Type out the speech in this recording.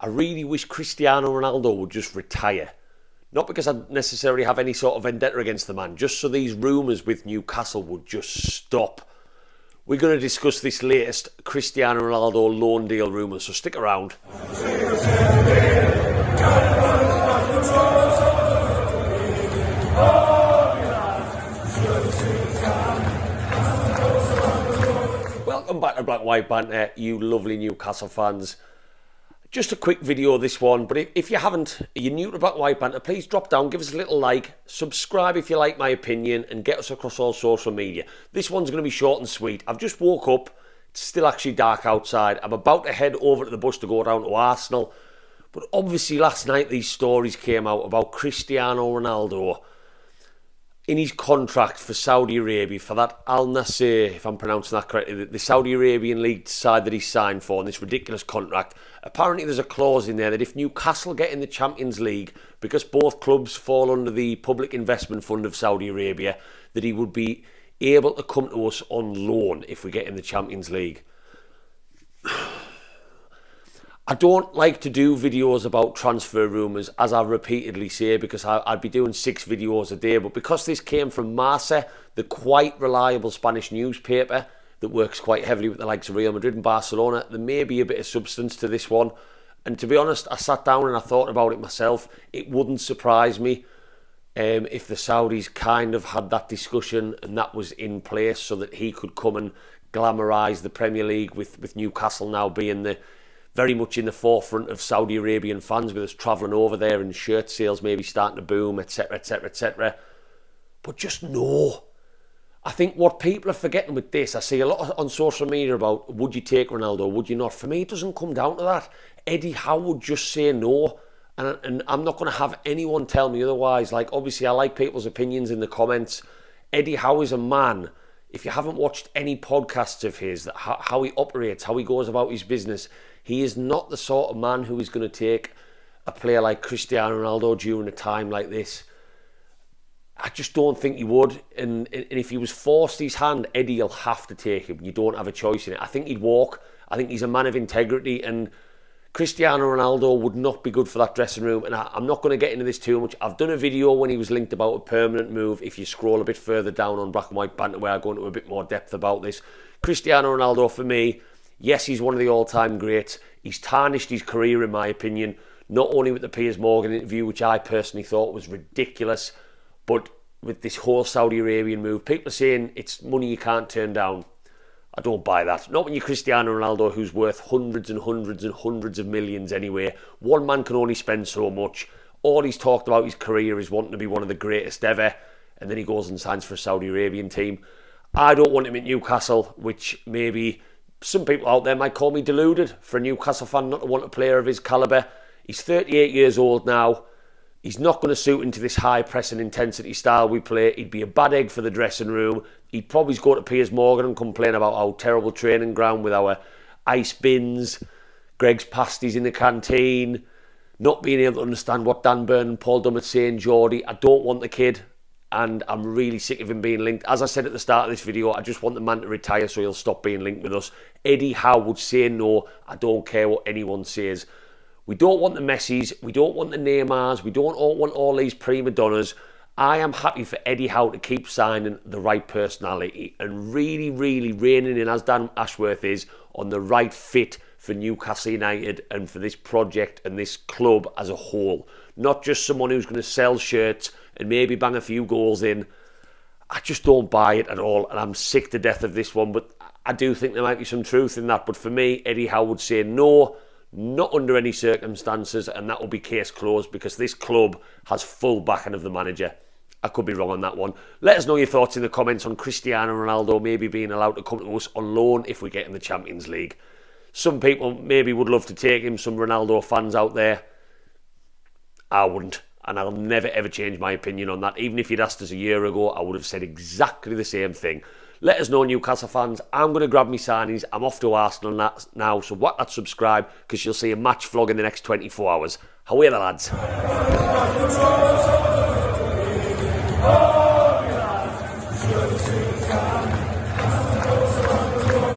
I really wish Cristiano Ronaldo would just retire. Not because I necessarily have any sort of vendetta against the man, just so these rumours with Newcastle would just stop. We're going to discuss this latest Cristiano Ronaldo loan deal rumour, so stick around. Welcome back to Black White Banter, you lovely Newcastle fans. Just a quick video this one, but if you haven't, you're new to Black White Banter, please drop down, give us a little like, subscribe if you like my opinion, and get us across all social media. This one's going to be short and sweet. I've just woke up, it's still actually dark outside. I'm about to head over to the bus to go down to Arsenal, but obviously last night these stories came out about Cristiano Ronaldo in his contract for Saudi Arabia, for that Al-Nassr, if I'm pronouncing that correctly, the Saudi Arabian league side that he signed for, in this ridiculous contract. Apparently there's a clause in there that if Newcastle get in the Champions League, because both clubs fall under the Public Investment Fund of Saudi Arabia, that he would be able to come to us on loan if we get in the Champions League. I don't like to do videos about transfer rumours, as I repeatedly say, because I'd be doing 6 videos a day. But because this came from MARCA, the quite reliable Spanish newspaper that works quite heavily with the likes of Real Madrid and Barcelona, there may be a bit of substance to this one. And to be honest, I sat down and I thought about it myself. It wouldn't surprise me if the Saudis kind of had that discussion and that was in place so that he could come and glamorise the Premier League with Newcastle now being very much in the forefront of Saudi Arabian fans, with us travelling over there and shirt sales maybe starting to boom, etc, etc, etc. But just no. I think what people are forgetting with this, I see a lot on social media about, would you take Ronaldo, would you not? For me, it doesn't come down to that. Eddie Howe would just say no, and I'm not going to have anyone tell me otherwise. Like, obviously, I like people's opinions in the comments. Eddie Howe is a man. If you haven't watched any podcasts of his, how he operates, how he goes about his business, he is not the sort of man who is going to take a player like Cristiano Ronaldo during a time like this. I just don't think he would. And if he was forced his hand, Eddie will have to take him. You don't have a choice in it. I think he'd walk. I think he's a man of integrity. And Cristiano Ronaldo would not be good for that dressing room. And I'm not going to get into this too much. I've done a video when he was linked about a permanent move. If you scroll a bit further down on Black and White Banter, where I go into a bit more depth about this. Cristiano Ronaldo, for me, yes, he's one of the all-time greats. He's tarnished his career, in my opinion, not only with the Piers Morgan interview, which I personally thought was ridiculous, but with this whole Saudi Arabian move. People are saying it's money you can't turn down. I don't buy that. Not when you're Cristiano Ronaldo, who's worth hundreds and hundreds and hundreds of millions anyway. One man can only spend so much. All he's talked about his career is wanting to be one of the greatest ever, and then he goes and signs for a Saudi Arabian team. I don't want him at Newcastle, which maybe some people out there might call me deluded for a Newcastle fan not to want a player of his calibre. He's 38 years old now. He's not going to suit into this high press and intensity style we play. He'd be a bad egg for the dressing room. He'd probably go to Piers Morgan and complain about our terrible training ground with our ice bins, Greg's pasties in the canteen, not being able to understand what Dan Burn and Paul Dummett's saying, Geordie. I don't want the kid, and I'm really sick of him being linked. As I said at the start of this video, I just want the man to retire so he'll stop being linked with us. Eddie Howe would say no. I don't care what anyone says. We don't want the Messis. We don't want the Neymars. We don't want all these prima donnas. I am happy for Eddie Howe to keep signing the right personality and really, really reining in, as Dan Ashworth is, on the right fit for Newcastle United and for this project and this club as a whole. Not just someone who's going to sell shirts and maybe bang a few goals in. I just don't buy it at all, and I'm sick to death of this one, but I do think there might be some truth in that. But for me, Eddie Howe would say no, not under any circumstances, and that will be case closed because this club has full backing of the manager. I could be wrong on that one. Let us know your thoughts in the comments on Cristiano Ronaldo maybe being allowed to come to us on loan if we get in the Champions League. Some people maybe would love to take him, some Ronaldo fans out there. I wouldn't, and I'll never ever change my opinion on that. Even if you'd asked us a year ago, I would have said exactly the same thing. Let us know, Newcastle fans. I'm going to grab my signings. I'm off to Arsenal now, so whack that subscribe because you'll see a match vlog in the next 24 hours. How are the lads?